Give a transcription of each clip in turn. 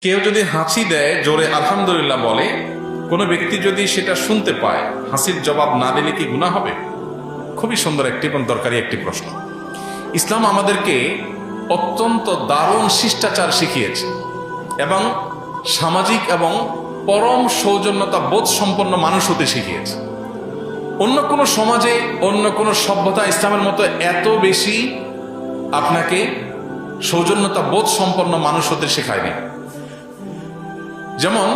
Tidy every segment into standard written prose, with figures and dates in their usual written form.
কেউ যদি হাসি দেয় জোরে আলহামদুলিল্লাহ বলে, কোনো ব্যক্তি যদি সেটা শুনতে পায়, হাসির জবাব না দিলে কি গুনাহ হবে? খুবই সুন্দর একটি এবং দরকারি একটি প্রশ্ন। ইসলাম আমাদেরকে অত্যন্ত দারুণ শিষ্টাচার শিখিয়েছে এবং সামাজিক এবং পরম সৌজন্যতা বোধ সম্পন্ন মানুষ হতে শিখিয়েছে। অন্য কোনো সমাজে, অন্য কোনো সভ্যতা ইসলামের মতো এত বেশি আপনাকে সৌজন্যতা বোধ সম্পন্ন মানুষ হতে শেখায়নি। যেমন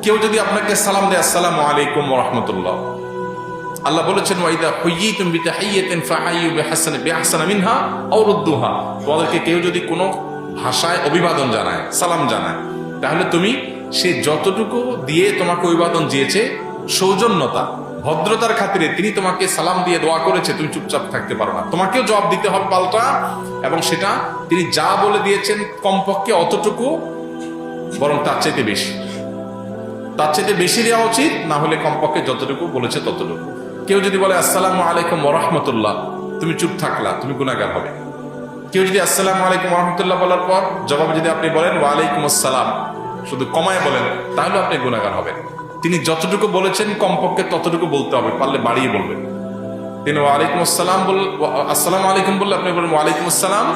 কেউ যদি আপনাকে সালাম দেয়, আসসালামু আলাইকুম ওয়া রাহমাতুল্লাহ, আল্লাহ বলেছেন ওয়াইদা হুইয়িতুম বিতাহিয়াতিন ফাহাইয়ু বিআহসানা মিনহা আও রুদ্দুহা, তোমাদেরকে কেউ যদি কোনো ভাষায় অভিবাদন জানায়, সালাম জানায়, তাহলে তুমি সে যতটুকু দিয়ে তোমাকে অভিবাদন দিয়েছে, সৌজন্যতা ভদ্রতার খাতিরে তিনি তোমাকে সালাম দিয়ে দোয়া করেছে, তুমি চুপচাপ থাকতে পারো না, তোমাকেও জবাব দিতে হবে পাল্টা। এবং সেটা তিনি যা বলে দিয়েছেন কমপক্ষে অতটুকু, বরং তার চাইতে বেশি দেওয়া উচিত, না হলে কমপক্ষে যতটুকু বলেছে ততটুকু। কেউ যদি বলে আসসালামু আলাইকুম ওয়া রাহমাতুল্লাহ, তুমি চুপ থাকলা, তুমি গুনাহগার হবে। কেউ যদি আসসালামু আলাইকুম ওয়া রাহমাতুল্লাহ বলার পর জবাবে যদি আপনি বলেন ওয়া আলাইকুম আসসালাম, শুধু কমায় বলেন, তাহলে আপনি গুনাহগার হবেন। তিনি যতটুকু বলেছেন কমপক্ষে ততটুকু বলতে হবে, পারলে বাড়িয়ে বলবেন। তিনি ওয়া আলাইকুম আসসালাম আসসালামু আলাইকুম বললে আপনি বলবেন ওয়া আলাইকুম আসসালাম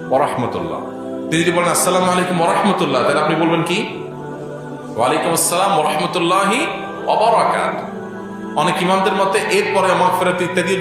ওয়া রাহমাতুল্লাহ। তিনি যদি বলেন আসসালামু আলাইকুম ওয়া রাহমাতুল্লাহ, তাহলে আপনি বলবেন কি? ওয়া আলাইকুম আসসালাম ওয়া রাহমাতুল্লাহি ওয়া বারাকাতুহু। অনেক ইমামদের মতে এরপরে মাগফিরাত ইত্যাদি